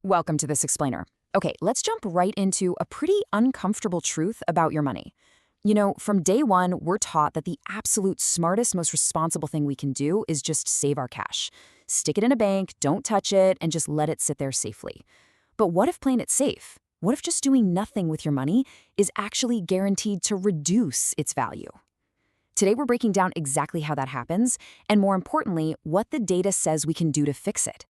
Welcome to this explainer. Okay, let's jump right into a pretty uncomfortable truth about your money. From day one, we're taught that the absolute smartest, most responsible thing we can do is just save our cash. Stick it in a bank, don't touch it, and just let it sit there safely. But what if playing it safe? What if just doing nothing with your money is actually guaranteed to reduce its value? Today, we're breaking down exactly how that happens, and more importantly, what the data says we can do to fix it.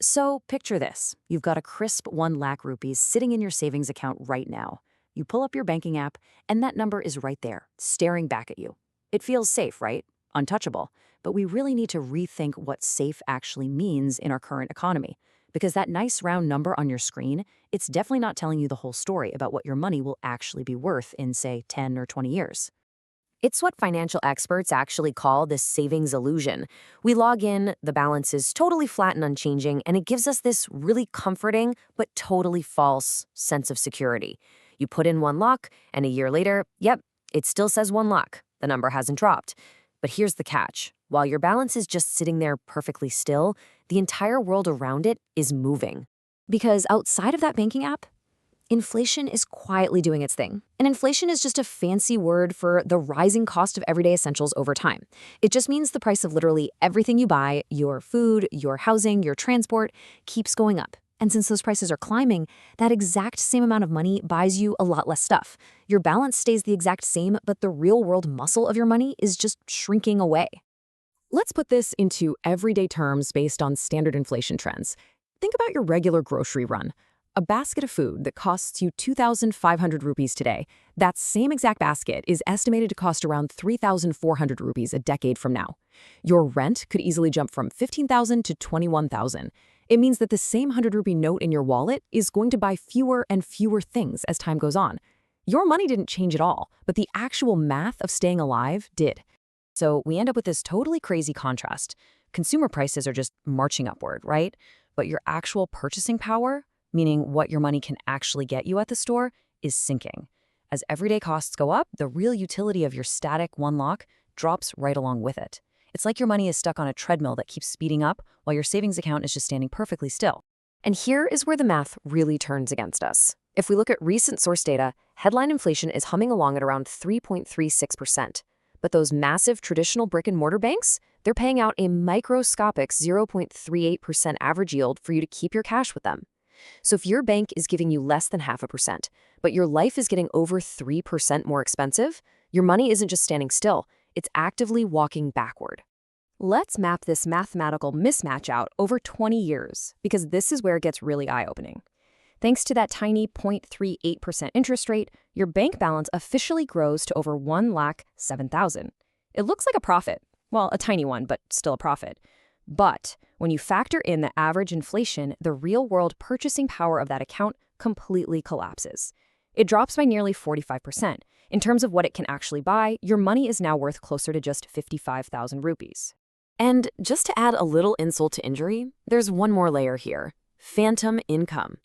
So picture this. You've got a crisp 1 lakh rupees sitting in your savings account right now. You pull up your banking app, and that number is right there, staring back at you. It feels safe, right? Untouchable. But we really need to rethink what safe actually means in our current economy. Because that nice round number on your screen, it's definitely not telling you the whole story about what your money will actually be worth in, say, 10 or 20 years. It's what financial experts actually call the savings illusion. We log in, the balance is totally flat and unchanging, and it gives us this really comforting but totally false sense of security. You put in 1 lakh, and a year later, yep, it still says 1 lakh. The number hasn't dropped. But here's the catch. While your balance is just sitting there perfectly still, the entire world around it is moving. Because outside of that banking app, inflation is quietly doing its thing. And inflation is just a fancy word for the rising cost of everyday essentials over time. It just means the price of literally everything you buy, your food, your housing, your transport, keeps going up. And since those prices are climbing, that exact same amount of money buys you a lot less stuff. Your balance stays the exact same, but the real-world muscle of your money is just shrinking away. Let's put this into everyday terms based on standard inflation trends. Think about your regular grocery run. A basket of food that costs you 2,500 rupees today, that same exact basket is estimated to cost around 3,400 rupees a decade from now. Your rent could easily jump from 15,000 to 21,000. It means that the same 100-rupee note in your wallet is going to buy fewer and fewer things as time goes on. Your money didn't change at all, but the actual math of staying alive did. So we end up with this totally crazy contrast. Consumer prices are just marching upward, right? But your actual purchasing power, meaning what your money can actually get you at the store, is sinking. As everyday costs go up, the real utility of your static 1 lakh drops right along with it. It's like your money is stuck on a treadmill that keeps speeding up while your savings account is just standing perfectly still. And here is where the math really turns against us. If we look at recent source data, headline inflation is humming along at around 3.36%. But those massive traditional brick-and-mortar banks, they're paying out a microscopic 0.38% average yield for you to keep your cash with them. So if your bank is giving you less than 0.5%, but your life is getting over 3% more expensive, your money isn't just standing still, it's actively walking backward. Let's map this mathematical mismatch out over 20 years, because this is where it gets really eye-opening. Thanks to that tiny 0.38% interest rate, your bank balance officially grows to over 1,07,000. It looks like a profit. Well, a tiny one, but still a profit. But when you factor in the average inflation, the real-world purchasing power of that account completely collapses. It drops by nearly 45%. In terms of what it can actually buy, your money is now worth closer to just 55,000 rupees. And just to add a little insult to injury, there's one more layer here: phantom income.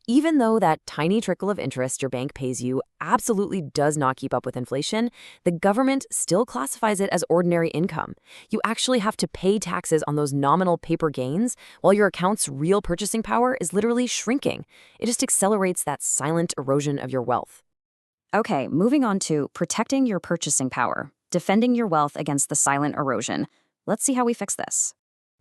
Even though that tiny trickle of interest your bank pays you absolutely does not keep up with inflation, the government still classifies it as ordinary income. You actually have to pay taxes on those nominal paper gains while your account's real purchasing power is literally shrinking. It just accelerates that silent erosion of your wealth. Okay, moving on to protecting your purchasing power, defending your wealth against the silent erosion. Let's see how we fix this.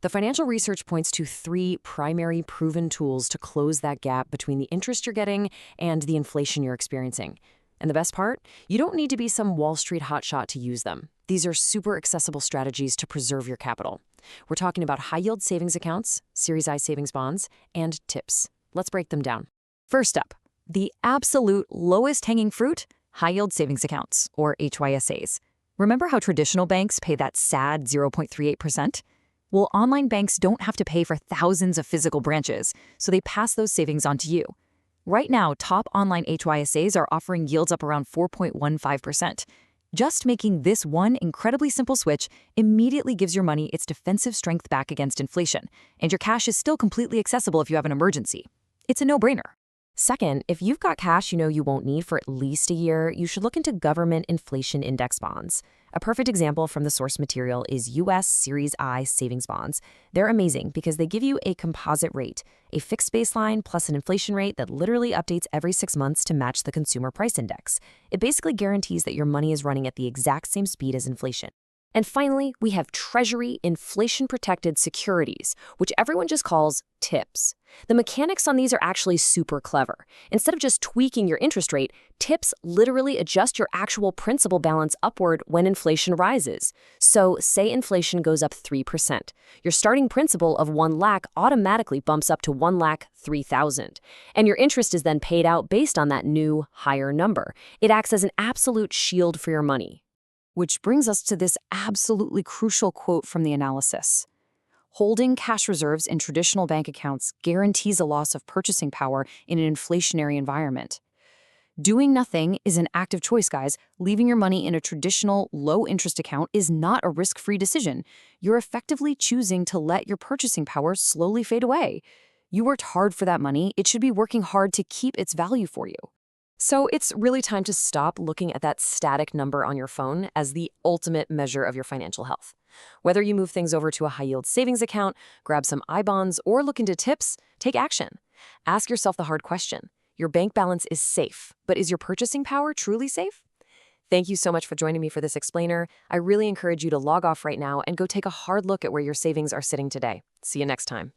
The financial research points to 3 primary proven tools to close that gap between the interest you're getting and the inflation you're experiencing. And the best part? You don't need to be some Wall Street hotshot to use them. These are super accessible strategies to preserve your capital. We're talking about high-yield savings accounts, Series I savings bonds, and tips. Let's break them down. First up, the absolute lowest hanging fruit, high-yield savings accounts, or HYSAs. Remember how traditional banks pay that sad 0.38%? Well, online banks don't have to pay for thousands of physical branches, so they pass those savings on to you. Right now, top online HYSAs are offering yields up around 4.15%. Just making this one incredibly simple switch immediately gives your money its defensive strength back against inflation, and your cash is still completely accessible if you have an emergency. It's a no-brainer. Second, if you've got cash you know you won't need for at least a year, you should look into government inflation index bonds. A perfect example from the source material is US Series I savings bonds. They're amazing because they give you a composite rate, a fixed baseline plus an inflation rate that literally updates every 6 months to match the consumer price index. It basically guarantees that your money is running at the exact same speed as inflation. And finally, we have Treasury inflation-protected securities, which everyone just calls TIPS. The mechanics on these are actually super clever. Instead of just tweaking your interest rate, TIPS literally adjust your actual principal balance upward when inflation rises. So, say inflation goes up 3%. Your starting principal of 1 lakh automatically bumps up to 1 lakh 3,000. And your interest is then paid out based on that new, higher number. It acts as an absolute shield for your money. Which brings us to this absolutely crucial quote from the analysis. Holding cash reserves in traditional bank accounts guarantees a loss of purchasing power in an inflationary environment. Doing nothing is an active choice, guys. Leaving your money in a traditional, low-interest account is not a risk-free decision. You're effectively choosing to let your purchasing power slowly fade away. You worked hard for that money. It should be working hard to keep its value for you. So it's really time to stop looking at that static number on your phone as the ultimate measure of your financial health. Whether you move things over to a high-yield savings account, grab some I-bonds, or look into TIPS, take action. Ask yourself the hard question. Your bank balance is safe, but is your purchasing power truly safe? Thank you so much for joining me for this explainer. I really encourage you to log off right now and go take a hard look at where your savings are sitting today. See you next time.